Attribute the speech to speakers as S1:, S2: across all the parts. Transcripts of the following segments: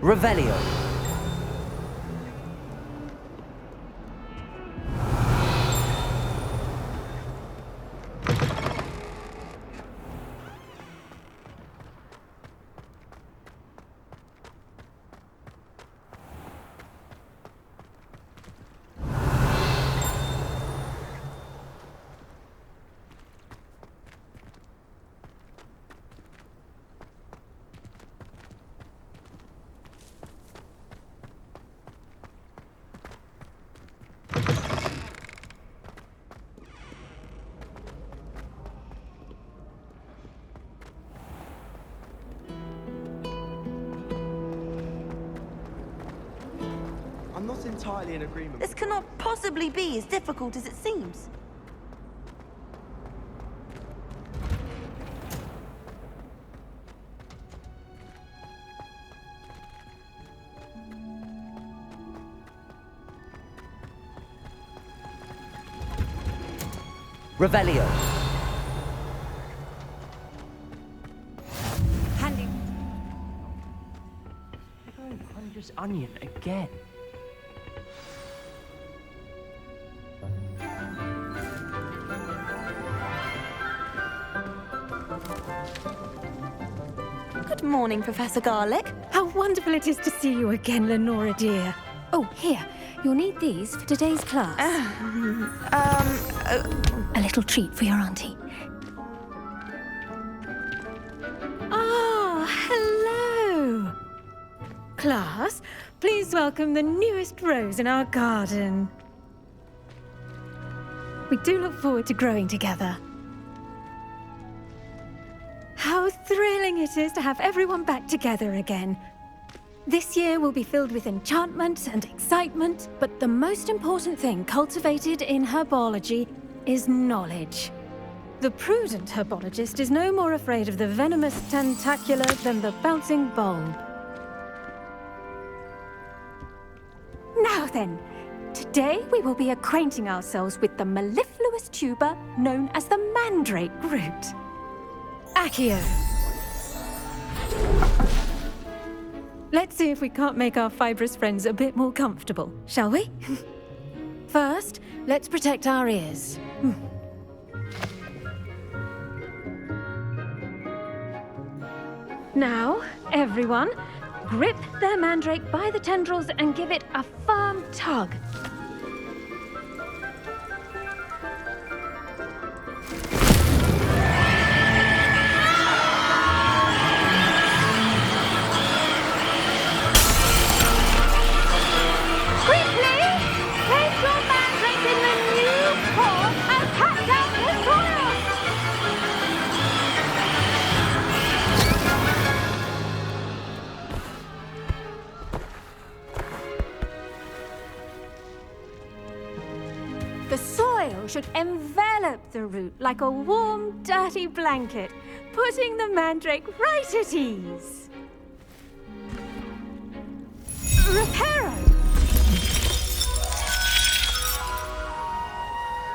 S1: Revelio.
S2: I'm not entirely in agreement.
S3: This cannot possibly be as difficult as it seems.
S1: Revelio.
S3: Handy.
S1: Wondrous onion again.
S3: Good morning, Professor Garlic.
S4: How wonderful it is to see you again, Lenora dear. Oh, here. You'll need these for today's class. A little treat for your auntie. Oh, hello. Class, please welcome the newest rose in our garden. We do look forward to growing together. How thrilling it is to have everyone back together again. This year will be filled with enchantment and excitement, but the most important thing cultivated in herbology is knowledge. The prudent herbologist is no more afraid of the venomous tentacula than the bouncing bulb. Now then, today we will be acquainting ourselves with the mellifluous tuber known as the mandrake root. Accio. Let's see if we can't make our fibrous friends a bit more comfortable, shall we? First, let's protect our ears. Now, everyone, grip their mandrake by the tendrils and give it a firm tug. The soil should envelop the root like a warm, dirty blanket, putting the mandrake right at ease. Reparo!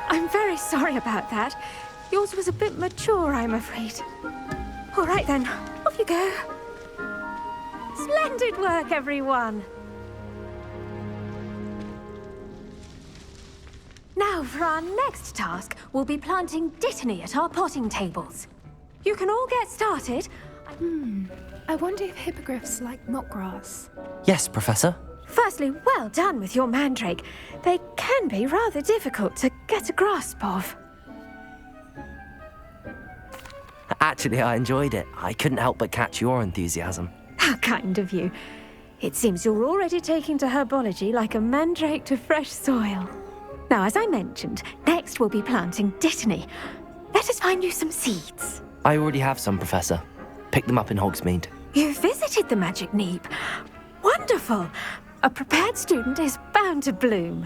S4: I'm very sorry about that. Yours was a bit mature, I'm afraid. All right then, off you go. Splendid work, everyone! Now, for our next task, we'll be planting dittany at our potting tables. You can all get started.
S5: I wonder if hippogriffs like knotgrass.
S1: Yes, Professor.
S4: Firstly, well done with your mandrake. They can be rather difficult to get a grasp of.
S1: Actually, I enjoyed it. I couldn't help but catch your enthusiasm.
S4: How kind of you. It seems you're already taking to herbology like a mandrake to fresh soil. Now, as I mentioned, next we'll be planting dittany. Let us find you some seeds.
S1: I already have some, Professor. Picked them up in Hogsmeade.
S4: You visited the Magic Neep. Wonderful! A prepared student is bound to bloom.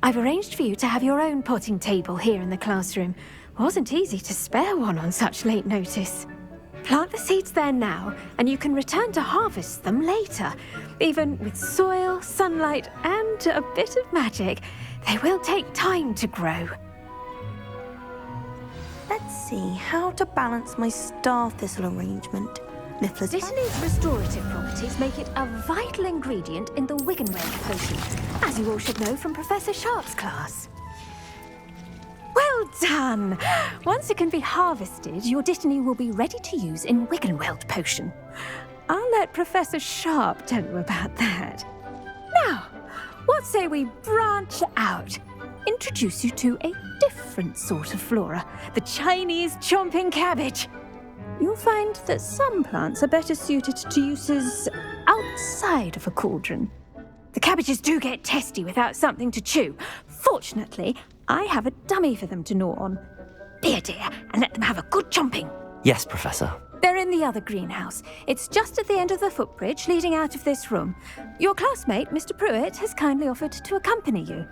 S4: I've arranged for you to have your own potting table here in the classroom. Wasn't easy to spare one on such late notice. Plant the seeds there now, and you can return to harvest them later. Even with soil, sunlight, and a bit of magic, they will take time to grow.
S3: Let's see how to balance my star thistle arrangement. Niffler's
S4: Dittany's restorative properties make it a vital ingredient in the Wiggenweld potion, as you all should know from Professor Sharp's class. Well done! Once it can be harvested, your Dittany will be ready to use in Wiggenweld potion. I'll let Professor Sharp tell you about that. Now, what say we branch out? Introduce you to a different sort of flora, the Chinese chomping cabbage. You'll find that some plants are better suited to uses outside of a cauldron. The cabbages do get testy without something to chew. Fortunately, I have a dummy for them to gnaw on. Be a dear and let them have a good chomping.
S1: Yes, Professor.
S4: They're in the other greenhouse. It's just at the end of the footbridge leading out of this room. Your classmate, Mr. Pruitt, has kindly offered to accompany you.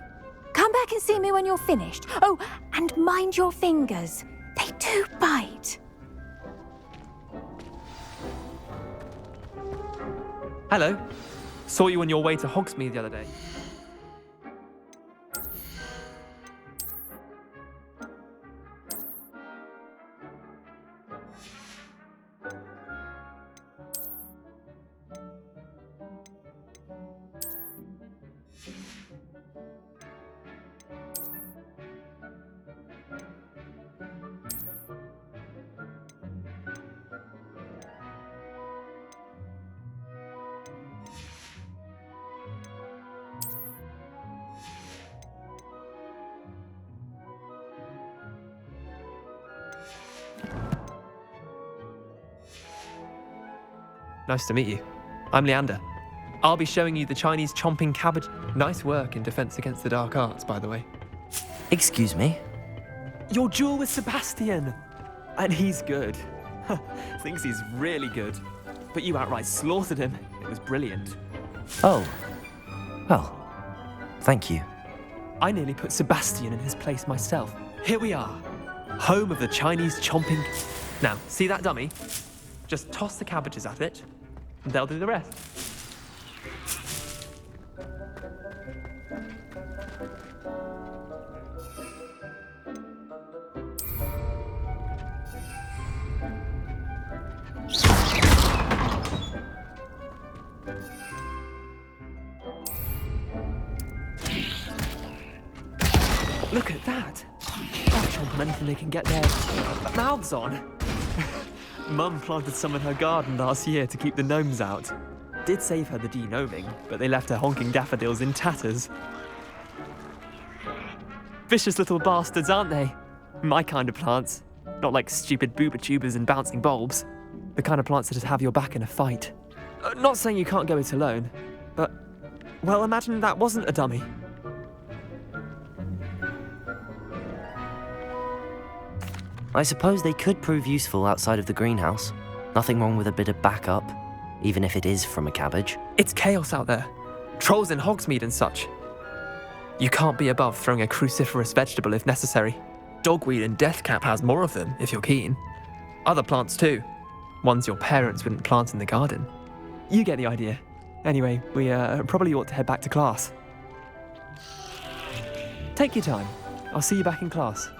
S4: Come back and see me when you're finished. Oh, and mind your fingers. They do bite.
S6: Hello. Saw you on your way to Hogsmeade the other day. Nice to meet you. I'm Leander. I'll be showing you the Chinese chomping cabbage. Nice work in Defense Against the Dark Arts, by the way.
S1: Excuse me?
S6: Your duel with Sebastian! And he's good. Thinks he's really good. But you outright slaughtered him. It was brilliant.
S1: Oh. Well, thank you.
S6: I nearly put Sebastian in his place myself. Here we are. Home of the Chinese chomping... Now, see that dummy? Just toss the cabbages at it, and they'll do the rest. Look at that! They'll chomp on anything they can get their mouths on. Mum planted some in her garden last year to keep the gnomes out. Did save her the de-gnoming, but they left her honking daffodils in tatters. Vicious little bastards, aren't they? My kind of plants. Not like stupid booba tubers and bouncing bulbs. The kind of plants that just have your back in a fight. Not saying you can't go it alone, but... Well, imagine that wasn't a dummy.
S1: I suppose they could prove useful outside of the greenhouse. Nothing wrong with a bit of backup, even if it is from a cabbage.
S6: It's chaos out there. Trolls in Hogsmeade and such. You can't be above throwing a cruciferous vegetable if necessary. Dogweed and deathcap has more of them, if you're keen. Other plants too. Ones your parents wouldn't plant in the garden. You get the idea. Anyway, we probably ought to head back to class. Take your time. I'll see you back in class.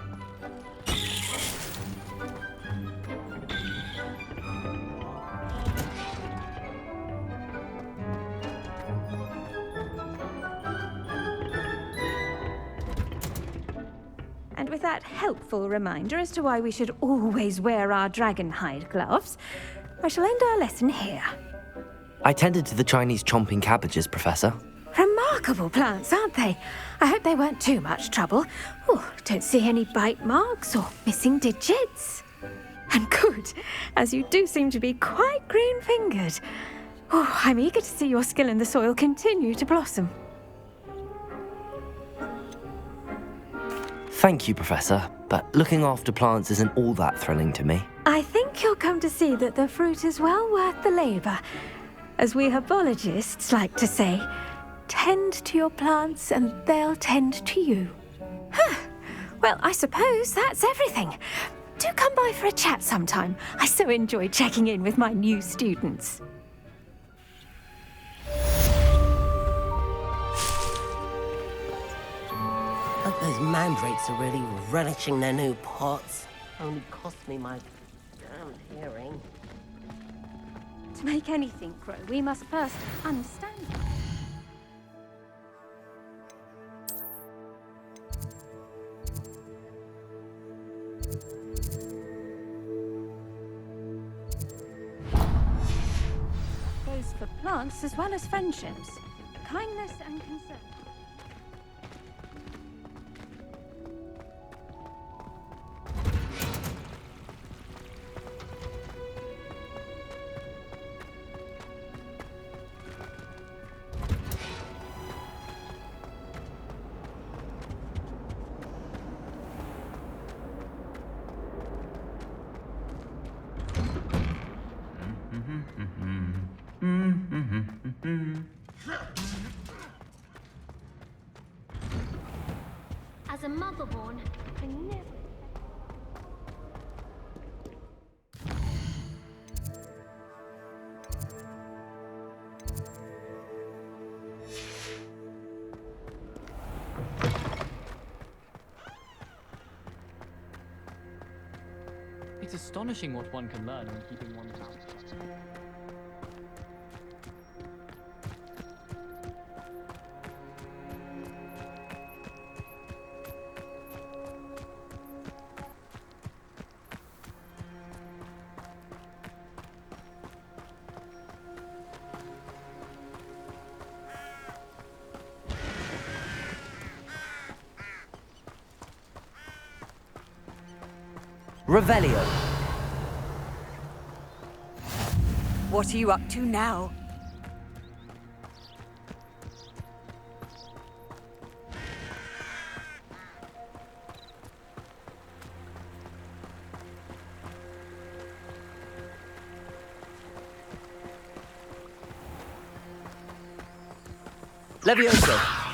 S4: And with that helpful reminder as to why we should always wear our dragon hide gloves, I shall end our lesson here.
S1: I tended to the Chinese chomping cabbages, Professor.
S4: Remarkable plants, aren't they? I hope they weren't too much trouble. Oh, don't see any bite marks or missing digits. And good, as you do seem to be quite green-fingered. Oh, I'm eager to see your skill in the soil continue to blossom.
S1: Thank you, Professor, but looking after plants isn't all that thrilling to me.
S4: I think you'll come to see that the fruit is well worth the labour. As we herbologists like to say, tend to your plants and they'll tend to you. Well, I suppose that's everything. Do come by for a chat sometime. I so enjoy checking in with my new students.
S7: Hope those mandrakes are really relishing their new pots. Only cost me my damned hearing.
S4: To make anything grow, we must first understand it. Goes for plants as well as friendships. Kindness and concern.
S8: As a motherborn, I never...
S9: It's astonishing what one can learn when keeping one's mouth shut.
S1: Revelio.
S3: What are you up to now?
S1: Levioso.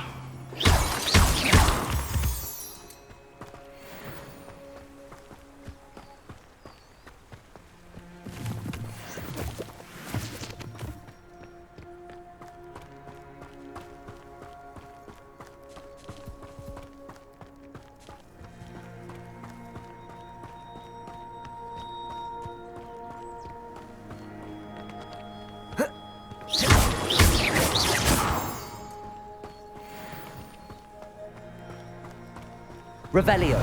S1: Revelio.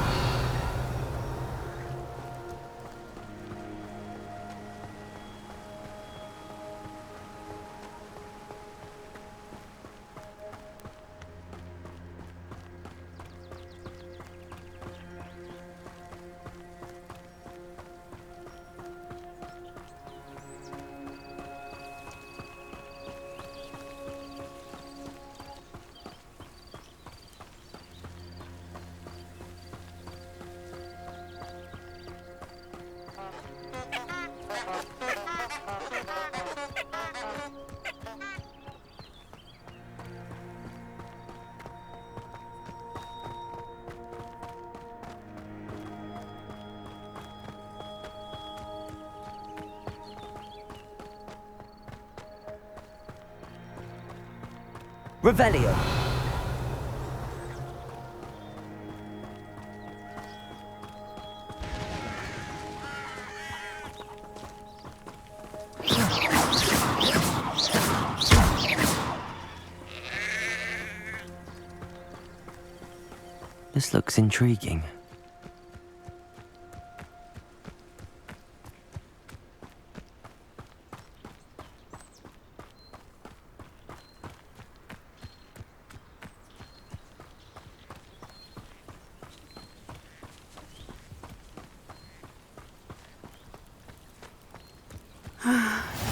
S1: Revelio. This looks intriguing.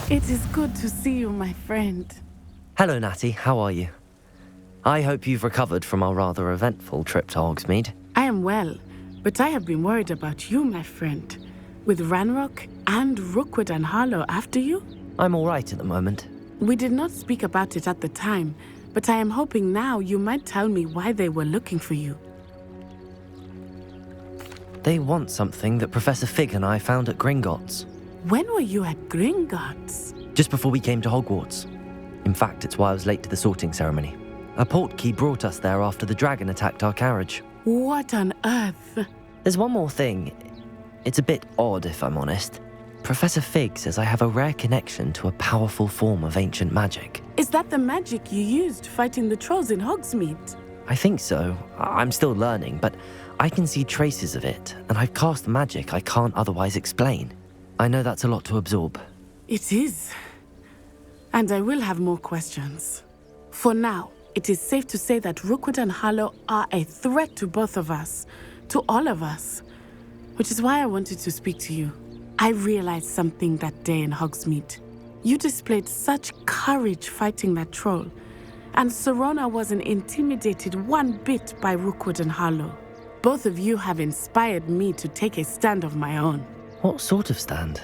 S10: It is good to see you, my friend.
S1: Hello, Natty. How are you? I hope you've recovered from our rather eventful trip to Hogsmeade.
S10: I am well, but I have been worried about you, my friend. With Ranrock and Rookwood and Harlow after you?
S1: I'm all right at the moment.
S10: We did not speak about it at the time, but I am hoping now you might tell me why they were looking for you.
S1: They want something that Professor Fig and I found at Gringotts.
S10: When were you at Gringotts?
S1: Just before we came to Hogwarts. In fact, it's why I was late to the sorting ceremony. A portkey brought us there after the dragon attacked our carriage.
S10: What on earth?
S1: There's one more thing. It's a bit odd, if I'm honest. Professor Fig says I have a rare connection to a powerful form of ancient magic.
S10: Is that the magic you used fighting the trolls in Hogsmeade?
S1: I think so. I'm still learning, but I can see traces of it, and I've cast magic I can't otherwise explain. I know that's a lot to absorb.
S10: It is. And I will have more questions. For now, it is safe to say that Rookwood and Harlow are a threat to both of us, to all of us, which is why I wanted to speak to you. I realized something that day in Hogsmeade. You displayed such courage fighting that troll, and Serona wasn't intimidated one bit by Rookwood and Harlow. Both of you have inspired me to take a stand of my own.
S1: What sort of stand?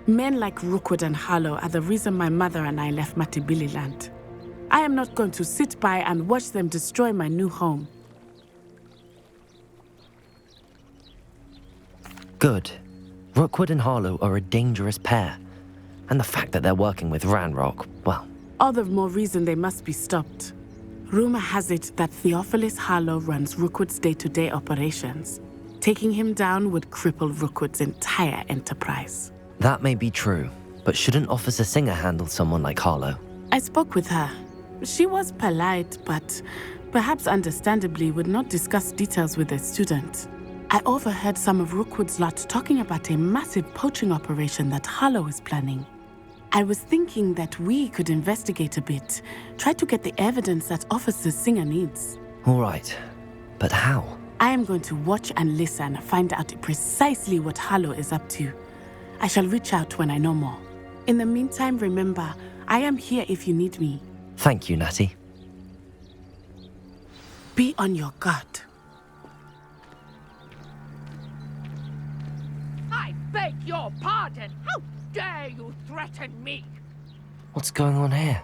S10: Men like Rookwood and Harlow are the reason my mother and I left Matibili land. I am not going to sit by and watch them destroy my new home.
S1: Good. Rookwood and Harlow are a dangerous pair. And the fact that they're working with Ranrock, well...
S10: All the more reason they must be stopped. Rumor has it that Theophilus Harlow runs Rookwood's day-to-day operations. Taking him down would cripple Rookwood's entire enterprise.
S1: That may be true, but shouldn't Officer Singer handle someone like Harlow?
S10: I spoke with her. She was polite, but perhaps understandably would not discuss details with a student. I overheard some of Rookwood's lot talking about a massive poaching operation that Harlow is planning. I was thinking that we could investigate a bit, try to get the evidence that Officer Singer needs.
S1: All right, but how?
S10: I am going to watch and listen, find out precisely what Harlow is up to. I shall reach out when I know more. In the meantime, remember, I am here if you need me.
S1: Thank you, Natty.
S10: Be on your guard.
S11: I beg your pardon. How dare you threaten me?
S1: What's going on here?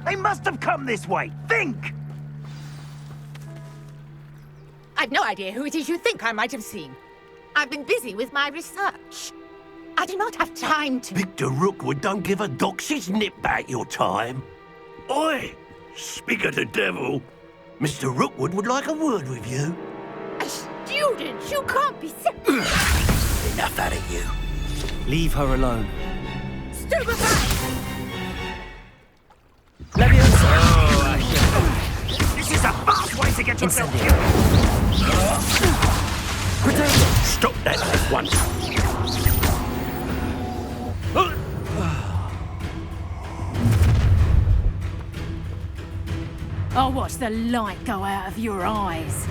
S12: They must have come this way. Think!
S11: I've no idea who it is you think I might have seen. I've been busy with my research. I do not have time to...
S12: Victor Rookwood don't give a doxy's nip back your time. Oi! Speak of the devil. Mr. Rookwood would like a word with you.
S11: A student? You can't be...
S12: Enough out of you.
S1: Leave her alone.
S11: Stupefy!
S12: This is a fast way to get yourself killed. Stop that at once.
S3: I'll watch the light go out of your eyes.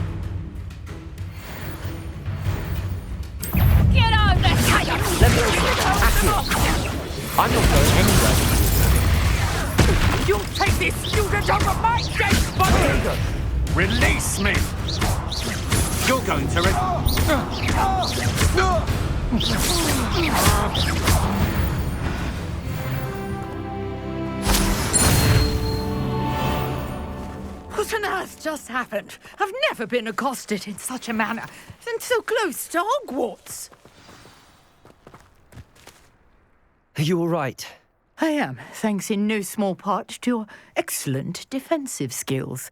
S3: Get over here!
S1: I'm not going anywhere.
S11: You take this student over my dead body!
S12: Release me! You're going to
S11: What on earth just happened? I've never been accosted in such a manner, and so close to Hogwarts.
S1: Are you all right?
S11: I am, thanks in no small part to your excellent defensive skills.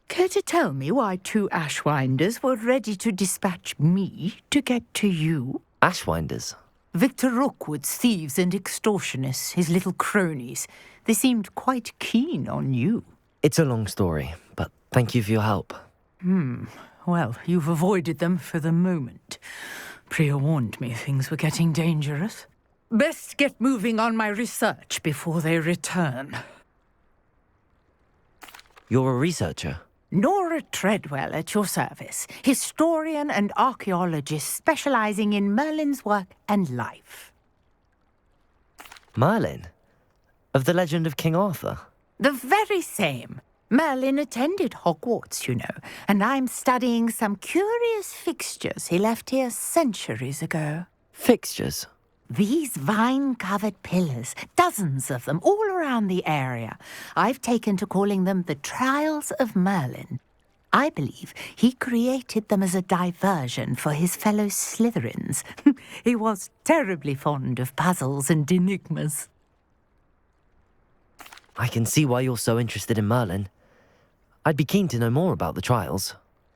S11: Care to tell me why two Ashwinders were ready to dispatch me to get to you?
S1: Ashwinders?
S11: Victor Rookwood's thieves and extortionists, his little cronies. They seemed quite keen on you.
S1: It's a long story, but thank you for your help.
S11: Well, you've avoided them for the moment. Priya warned me things were getting dangerous. Best get moving on my research before they return.
S1: You're a researcher?
S11: Nora Treadwell at your service, historian and archaeologist specializing in Merlin's work and life.
S1: Merlin? Of the legend of King Arthur?
S11: The very same. Merlin attended Hogwarts, you know, and I'm studying some curious fixtures he left here centuries ago.
S1: Fixtures?
S11: These vine-covered pillars, dozens of them, all around the area. I've taken to calling them the Trials of Merlin. I believe he created them as a diversion for his fellow Slytherins. He was terribly fond of puzzles and enigmas.
S1: I can see why you're so interested in Merlin. I'd be keen to know more about the trials.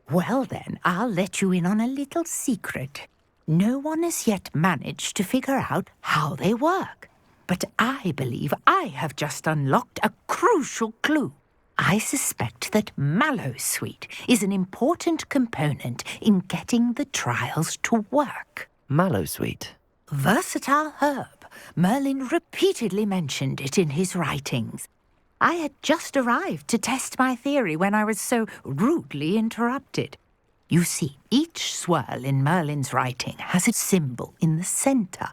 S11: Well then, I'll let you in on a little secret. No one has yet managed to figure out how they work. But I believe I have just unlocked a crucial clue. I suspect that mallowsweet is an important component in getting the trials to work.
S1: Mallowsweet?
S11: Versatile herb. Merlin repeatedly mentioned it in his writings. I had just arrived to test my theory when I was so rudely interrupted. You see, each swirl in Merlin's writing has a symbol in the centre.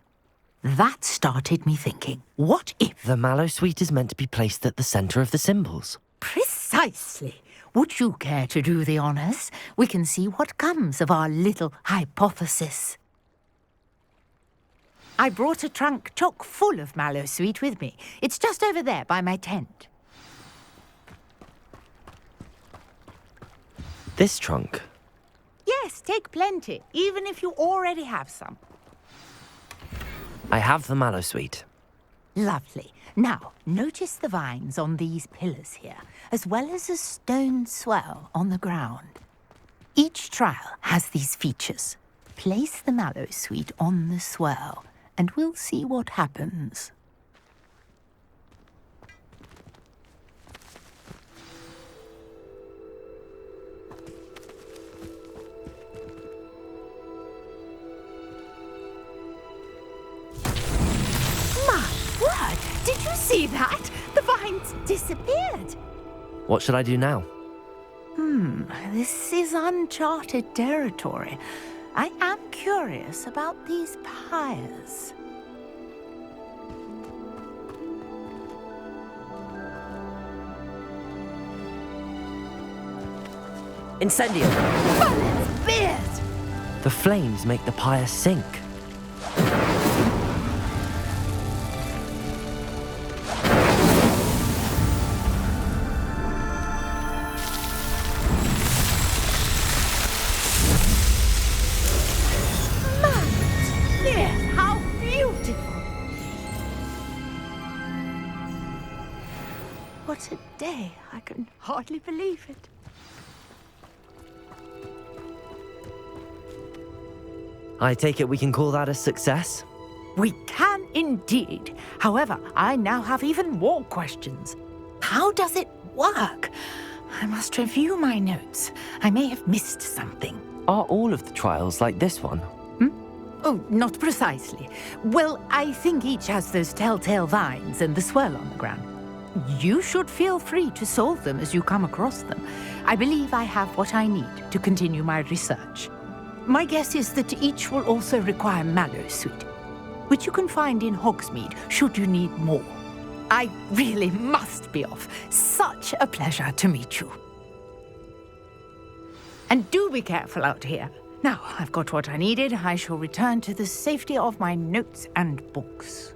S11: That started me thinking, what if...
S1: The mallowsweet is meant to be placed at the centre of the symbols.
S11: Precisely. Would you care to do the honours? We can see what comes of our little hypothesis. I brought a trunk chock full of mallowsweet with me. It's just over there by my tent.
S1: This trunk?
S11: Yes, take plenty, even if you already have some.
S1: I have the mallowsweet.
S11: Lovely. Now, notice the vines on these pillars here, as well as a stone swell on the ground. Each trial has these features. Place the mallowsweet on the swell, and we'll see what happens. Did you see that? The vines disappeared.
S1: What should I do now?
S11: This is uncharted territory. I am curious about these pyres.
S7: Incendio!
S11: Merlin's beard!
S1: The flames make the pyre sink.
S11: What a day. I can hardly believe it.
S1: I take it we can call that a success?
S11: We can indeed. However, I now have even more questions. How does it work? I must review my notes. I may have missed something.
S1: Are all of the trials like this one?
S11: Oh, not precisely. Well, I think each has those telltale vines and the swirl on the ground. You should feel free to solve them as you come across them. I believe I have what I need to continue my research. My guess is that each will also require mallowsweet, which you can find in Hogsmeade should you need more. I really must be off. Such a pleasure to meet you. And do be careful out here. Now, I've got what I needed. I shall return to the safety of my notes and books.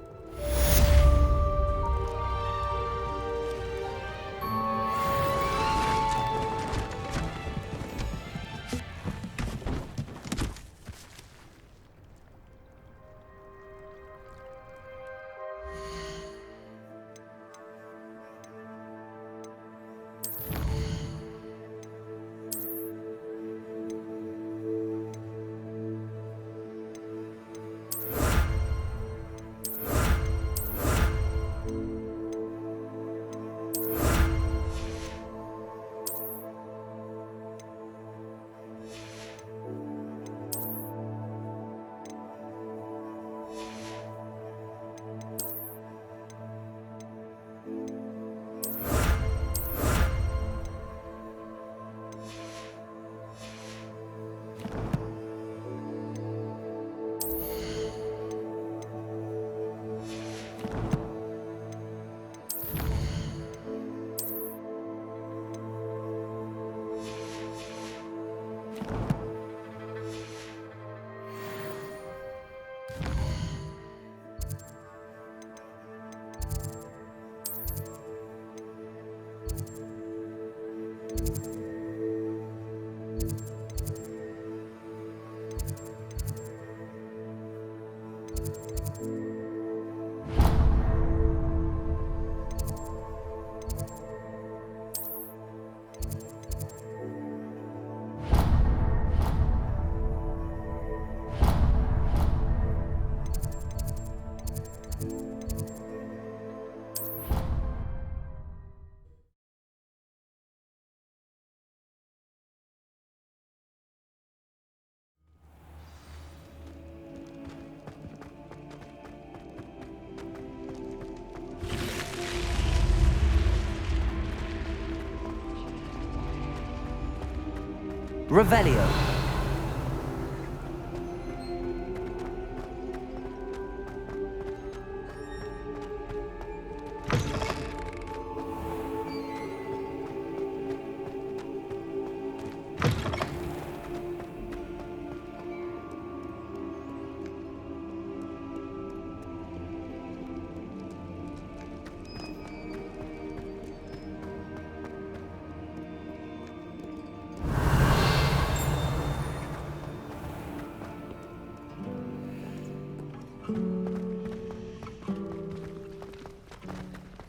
S1: Revelio.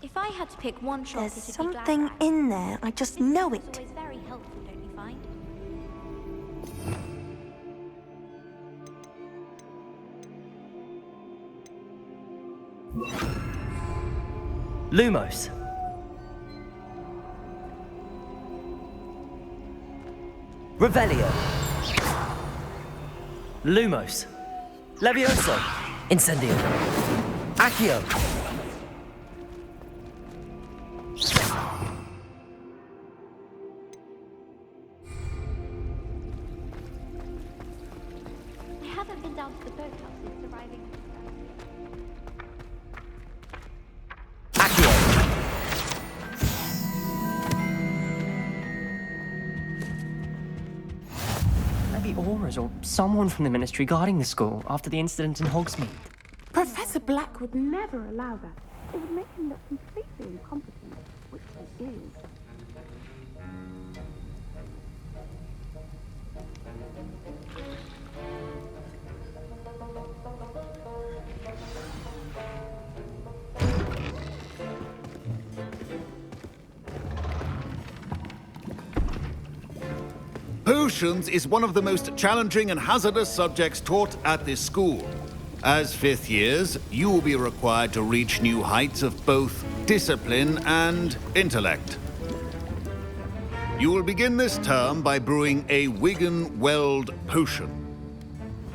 S13: If I had to pick one shop,
S14: There's something in there. I just know it.
S13: It's always very helpful, don't you find?
S1: Lumos. Revelio. Lumos. Levioso. Incendio. Accio.
S8: I haven't been down to the boathouse since arriving.
S15: Maybe Aura's or someone from the Ministry guarding the school after the incident in Hogsmeade.
S10: Professor Black would never allow that. It would make him look completely incompetent, which he is.
S16: Potions is one of the most challenging and hazardous subjects taught at this school. As fifth years, you will be required to reach new heights of both discipline and intellect. You will begin this term by brewing a Wigan-Weld potion.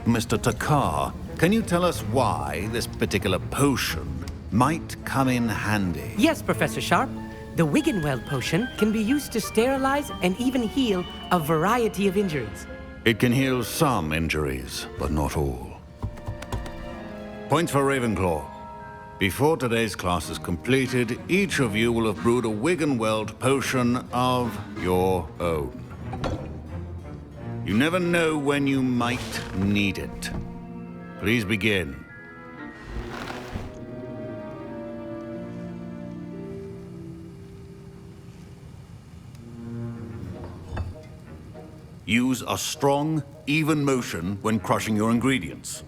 S16: Mr. Takar, can you tell us why this particular potion might come in handy?
S7: Yes, Professor Sharp. The Wigan-Weld potion can be used to sterilize and even heal a variety of injuries.
S16: It can heal some injuries, but not all. Points for Ravenclaw. Before today's class is completed, each of you will have brewed a Wigan-Weld potion of your own. You never know when you might need it. Please begin. Use a strong, even motion when crushing your ingredients.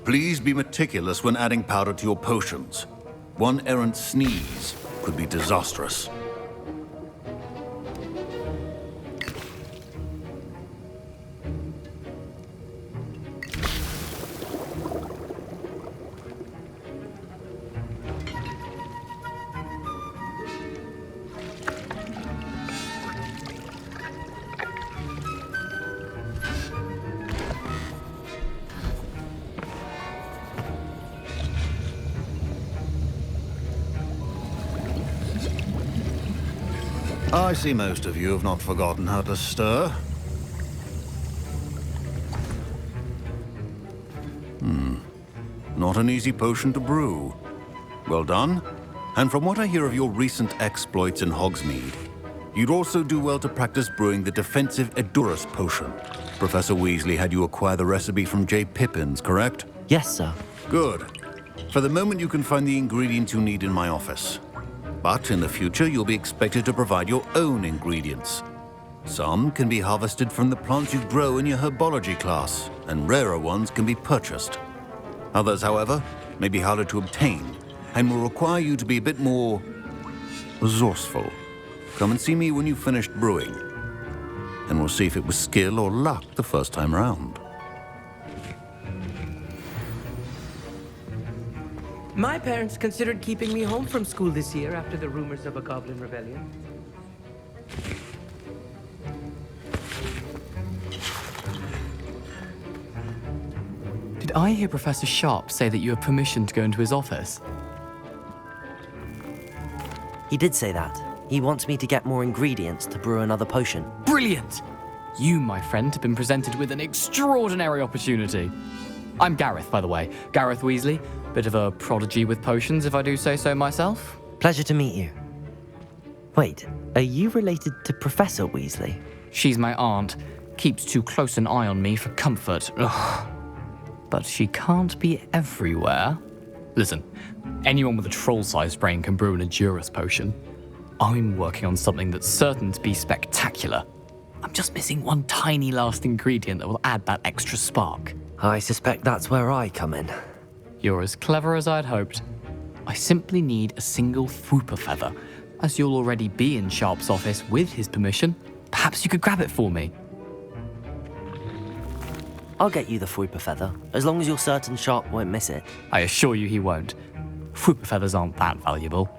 S16: Please be meticulous when adding powder to your potions. One errant sneeze could be disastrous. I see most of you have not forgotten how to stir. Not an easy potion to brew. Well done. And from what I hear of your recent exploits in Hogsmeade, you'd also do well to practice brewing the defensive Edurus potion. Professor Weasley had you acquire the recipe from J. Pippins, correct?
S1: Yes, sir.
S16: Good. For the moment, you can find the ingredients you need in my office. But in the future, you'll be expected to provide your own ingredients. Some can be harvested from the plants you grow in your herbology class, and rarer ones can be purchased. Others, however, may be harder to obtain, and will require you to be a bit more resourceful. Come and see me when you've finished brewing, and we'll see if it was skill or luck the first time round.
S7: My parents considered keeping me home from school this year after the rumors of a goblin rebellion.
S9: Did I hear Professor Sharp say that you have permission to go into his office?
S1: He did say that. He wants me to get more ingredients to brew another potion.
S9: Brilliant! You, my friend, have been presented with an extraordinary opportunity. I'm Gareth, by the way. Gareth Weasley. Bit of a prodigy with potions, if I do say so myself.
S1: Pleasure to meet you. Wait, are you related to Professor Weasley?
S9: She's my aunt. Keeps too close an eye on me for comfort. Ugh. But she can't be everywhere. Listen, anyone with a troll-sized brain can brew an Endurus potion. I'm working on something that's certain to be spectacular. I'm just missing one tiny last ingredient that will add that extra spark.
S1: I suspect that's where I come in.
S9: You're as clever as I'd hoped. I simply need a single Fwooper feather. As you'll already be in Sharp's office with his permission, perhaps you could grab it for me.
S1: I'll get you the Fwooper feather, as long as you're certain Sharp won't miss it.
S9: I assure you he won't. Fwooper feathers aren't that valuable.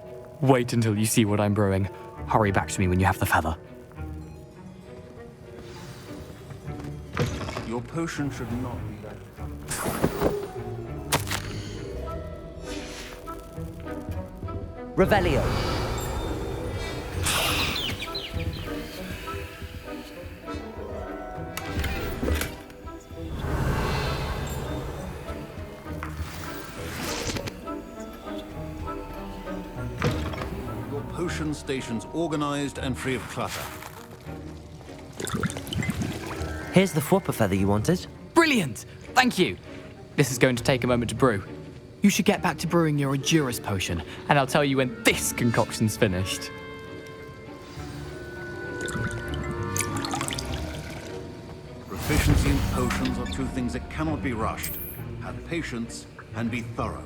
S9: Wait until you see what I'm brewing. Hurry back to me when you have the feather.
S16: Your potion should not be that.
S1: Revelio.
S16: Your potion station's organized and free of clutter.
S1: Here's the Fwooper feather you wanted.
S9: Brilliant! Thank you. This is going to take a moment to brew. You should get back to brewing your Endurus potion, and I'll tell you when this concoction's finished.
S16: Proficiency and potions are two things that cannot be rushed. Have patience and be thorough.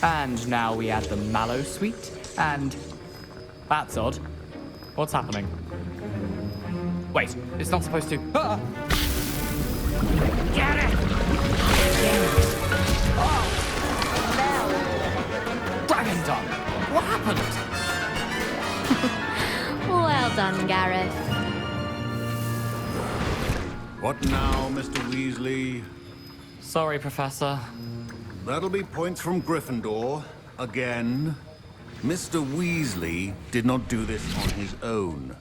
S9: And now we add the mallow sweet, and... That's odd. What's happening? Wait, it's not supposed to... Ah! Get it! Oh! Dragon Tongue! What happened?
S13: Well done, Gareth.
S16: What now, Mr. Weasley?
S9: Sorry, Professor.
S16: That'll be points from Gryffindor. Again. Mr. Weasley did not do this on his own.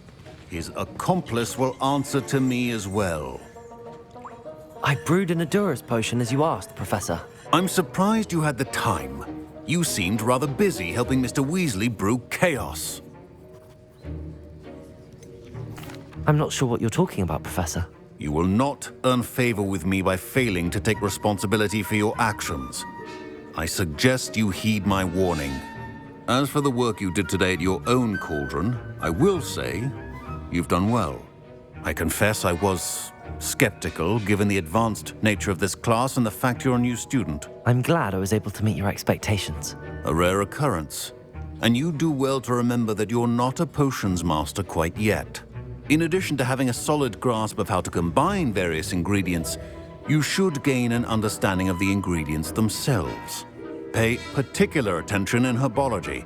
S16: His accomplice will answer to me as well.
S1: I brewed an Endurus potion as you asked, Professor.
S16: I'm surprised you had the time. You seemed rather busy helping Mr. Weasley brew chaos.
S1: I'm not sure what you're talking about, Professor.
S16: You will not earn favor with me by failing to take responsibility for your actions. I suggest you heed my warning. As for the work you did today at your own cauldron, I will say you've done well. I confess I was skeptical given the advanced nature of this class and the fact you're a new student.
S1: I'm glad I was able to meet your expectations.
S16: A rare occurrence. And you do well to remember that you're not a potions master quite yet. In addition to having a solid grasp of how to combine various ingredients, you should gain an understanding of the ingredients themselves. Pay particular attention in herbology.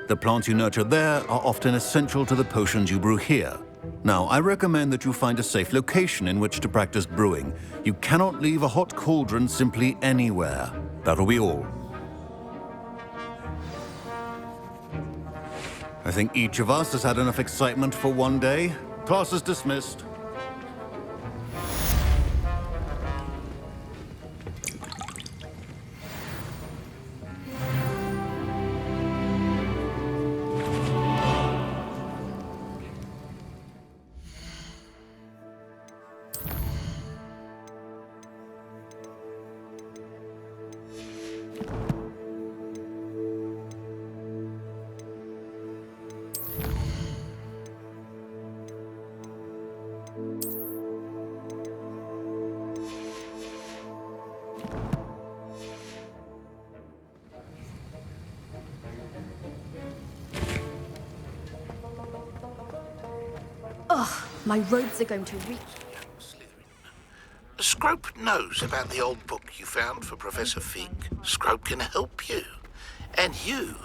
S16: The plants you nurture there are often essential to the potions you brew here. Now, I recommend that you find a safe location in which to practice brewing. You cannot leave a hot cauldron simply anywhere. That'll be all. I think each of us has had enough excitement for one day. Class is dismissed.
S17: Ugh, my robes are going to reek.
S18: Scrope knows about the old book you found for Professor Fig. Scrope can help you. And you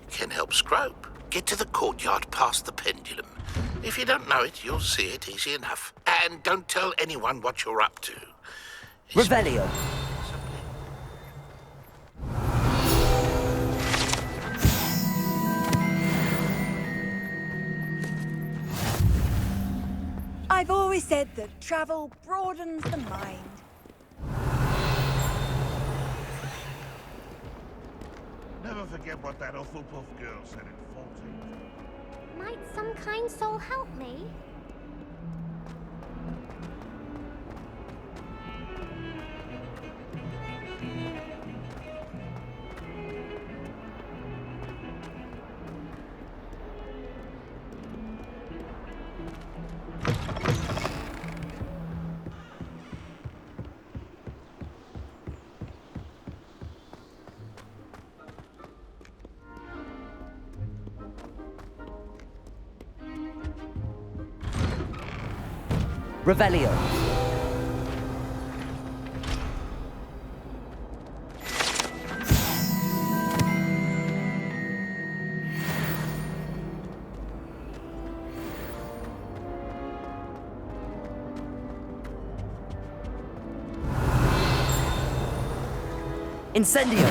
S18: can help Scrope. Get to the courtyard past the pendulum. If you don't know it, you'll see it easy enough. And don't tell anyone what you're up to.
S1: Revelio.
S19: I've always said that travel broadens the mind.
S18: Never forget what that Hufflepuff girl said in 14.
S8: Might some kind soul help me?
S1: Revelio. Incendio.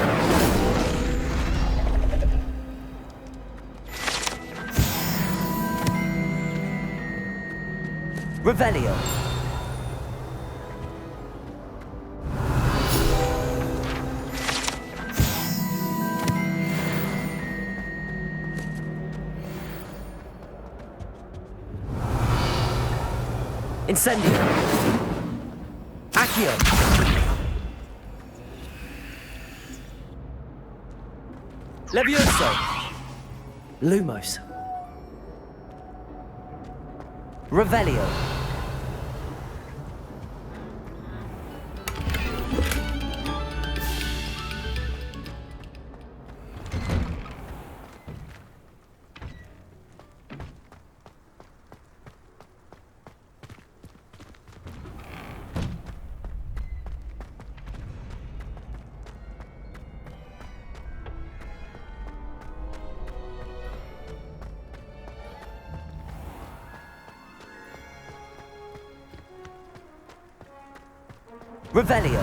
S1: Revelio. Incendio. Accio. Levioso. Lumos. Revelio. Revelio.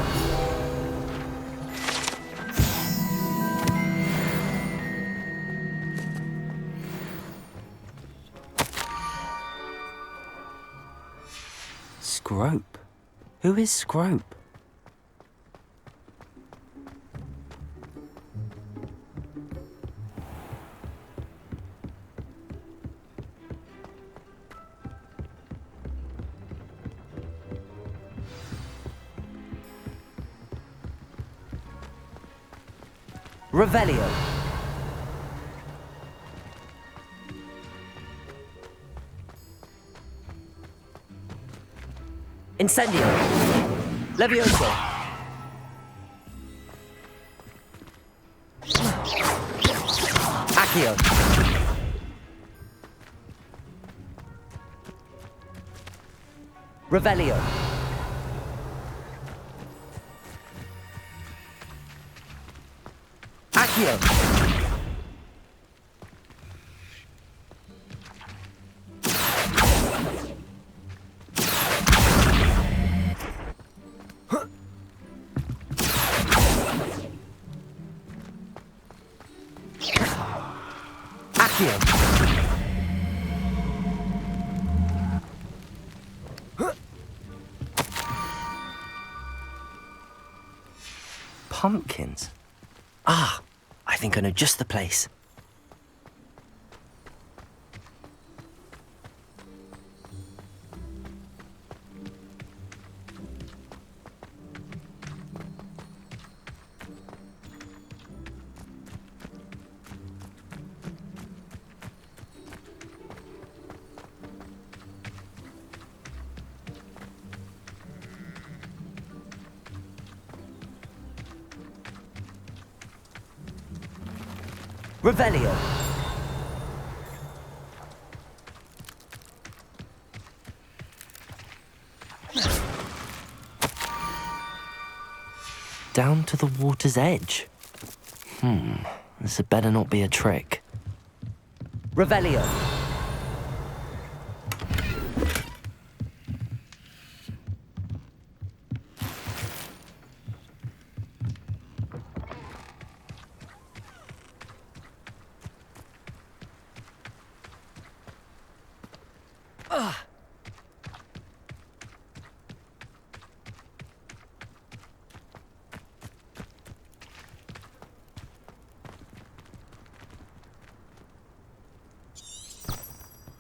S1: Scrope? Who is Scrope? Revelio. Incendio. Levioso. Accio. Revelio. Accio. Accio. Pumpkins. Ah, I think I know just the place. Revelio. Down to the water's edge. This had better not be a trick. Revelio.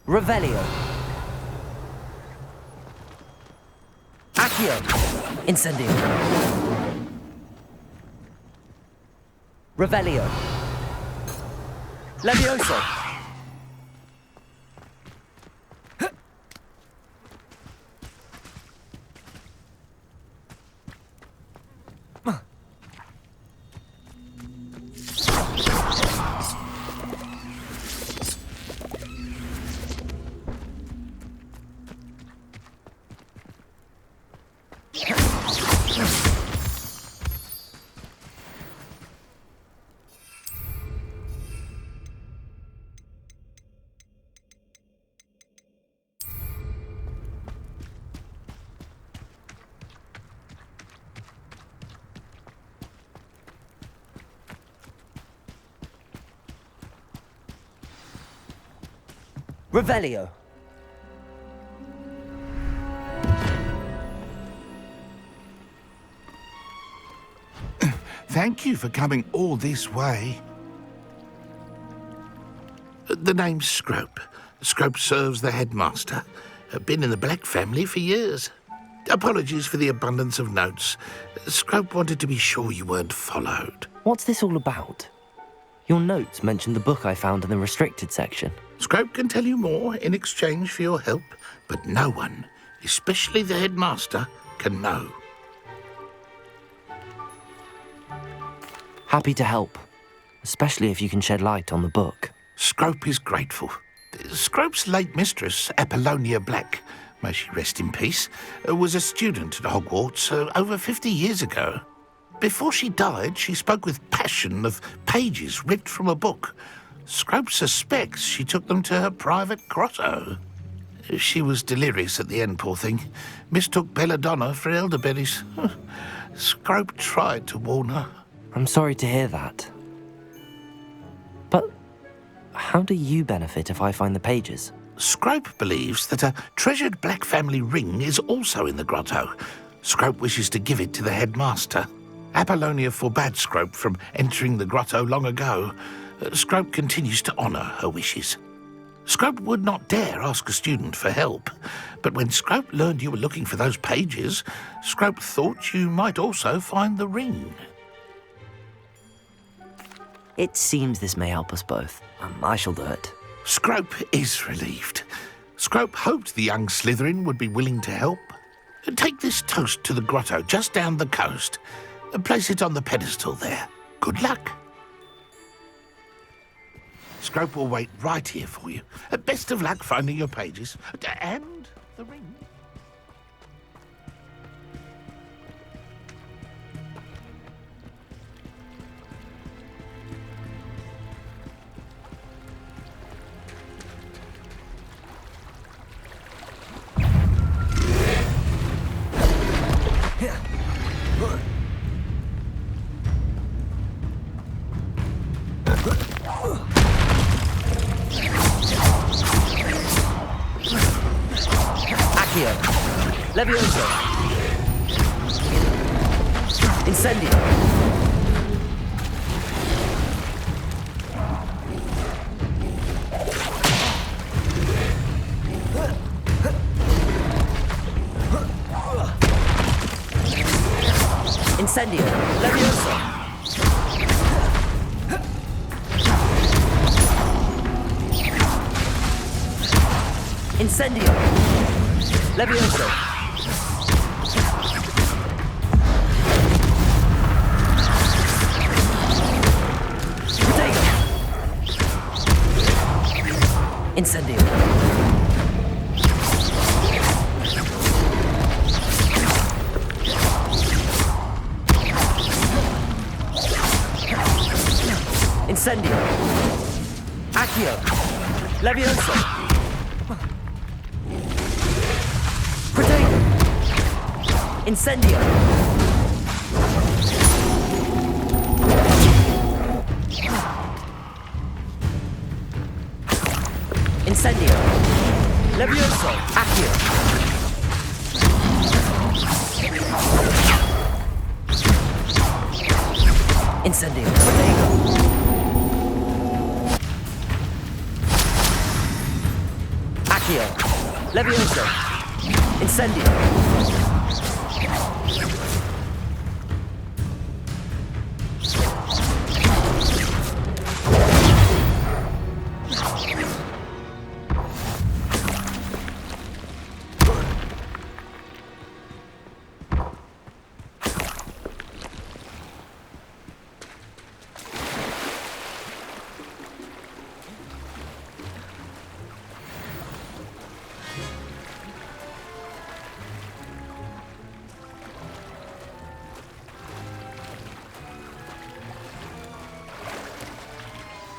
S1: Revelio. Accio. Incendio. Revelio. Levioso. Revelio.
S18: Thank you for coming all this way. The name's Scrope. Scrope serves the headmaster. Been in the Black family for years. Apologies for the abundance of notes. Scrope wanted to be sure you weren't followed.
S1: What's this all about? Your notes mentioned the book I found in the restricted section.
S18: Scrope can tell you more in exchange for your help, but no one, especially the headmaster, can know.
S1: Happy to help, especially if you can shed light on the book.
S18: Scrope is grateful. Scrope's late mistress, Apollonia Black, may she rest in peace, was a student at Hogwarts over 50 years ago. Before she died, she spoke with passion of pages ripped from a book. Scrope suspects she took them to her private grotto. She was delirious at the end, poor thing. Mistook belladonna for elderberries. Scrope tried to warn her.
S1: I'm sorry to hear that. But how do you benefit if I find the pages?
S18: Scrope believes that a treasured Black family ring is also in the grotto. Scrope wishes to give it to the headmaster. Apollonia forbade Scrope from entering the grotto long ago. Scrope continues to honour her wishes. Scrope would not dare ask a student for help, but when Scrope learned you were looking for those pages, Scrope thought you might also find the ring.
S1: It seems this may help us both. I shall do it.
S18: Scrope is relieved. Scrope hoped the young Slytherin would be willing to help. Take this toast to the grotto just down the coast. Place it on the pedestal there. Good luck. Scrope will wait right here for you. Best of luck finding your pages. And the ring.
S1: Accio. Levioso. Incendio. Incendio. Levioso. Incendio. Levioso. Protego. Incendio. Incendio. Accio. Levioso! Protego! Incendio! Incendio! Levioso! Accio! Incendio! Protego! Accio! Levioso! Incendio!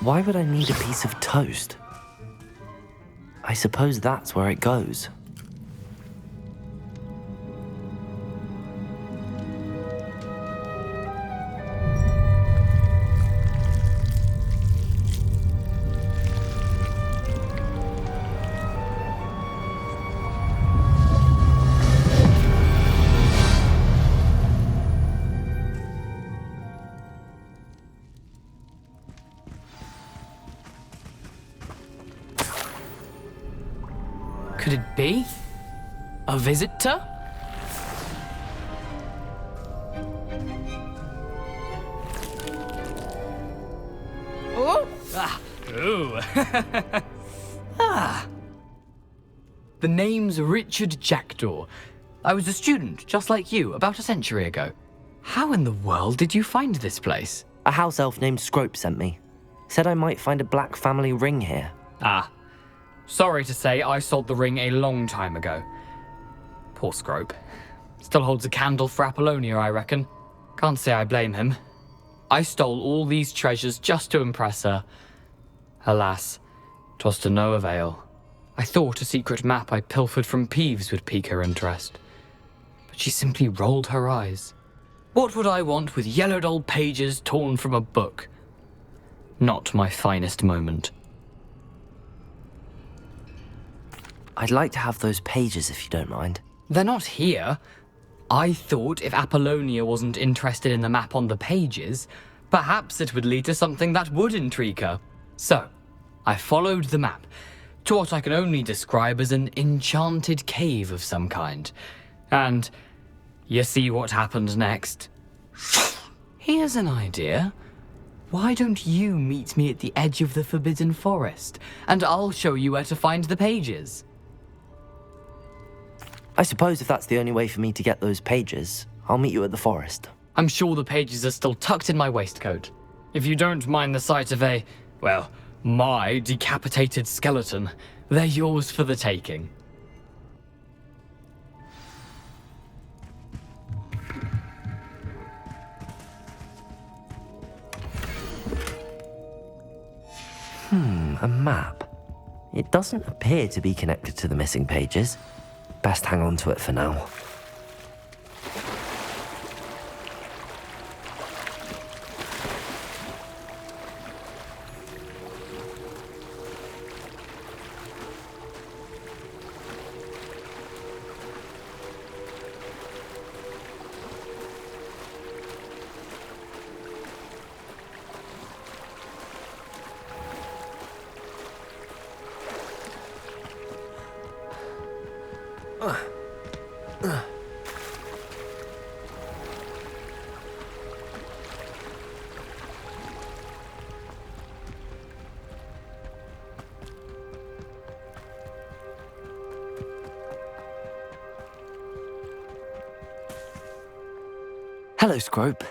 S1: Why would I need a piece of toast? I suppose that's where it goes.
S9: Could it be? A visitor? Oh! Ah! Ooh! Ah! The name's Richard Jackdaw. I was a student, just like you, about a century ago. How in the world did you find this place?
S1: A house elf named Scrope sent me. Said I might find a black family ring here.
S9: Ah. Sorry to say, I sold the ring a long time ago. Poor Scrope. Still holds a candle for Apollonia, I reckon. Can't say I blame him. I stole all these treasures just to impress her. Alas, 'twas to no avail. I thought a secret map I pilfered from Peeves would pique her interest. But she simply rolled her eyes. What would I want with yellowed old pages torn from a book? Not my finest moment.
S1: I'd like to have those pages if you don't mind.
S9: They're not here. I thought if Apollonia wasn't interested in the map on the pages, perhaps it would lead to something that would intrigue her. So, I followed the map to what I can only describe as an enchanted cave of some kind. And you see what happened next? Here's an idea. Why don't you meet me at the edge of the Forbidden Forest, and I'll show you where to find the pages?
S1: I suppose if that's the only way for me to get those pages, I'll meet you at the forest.
S9: I'm sure the pages are still tucked in my waistcoat. If you don't mind the sight of my decapitated skeleton, they're yours for the taking.
S1: A map. It doesn't appear to be connected to the missing pages. Best hang on to it for now. Hello, Scrope.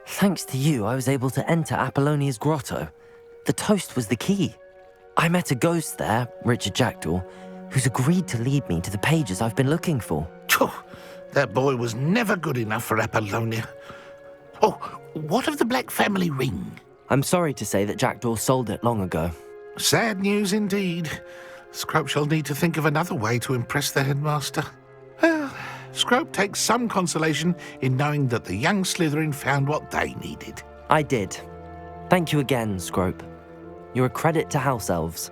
S1: Thanks to you, I was able to enter Apollonia's grotto. The toast was the key. I met a ghost there, Richard Jackdaw, who's agreed to lead me to the pages I've been looking for.
S18: That boy was never good enough for Apollonia. Oh, what of the Black family ring?
S1: I'm sorry to say that Jackdaw sold it long ago.
S18: Sad news indeed. Scrope shall need to think of another way to impress the headmaster. Well, Scrope takes some consolation in knowing that the young Slytherin found what they needed.
S1: I did. Thank you again, Scrope. You're a credit to House Elves.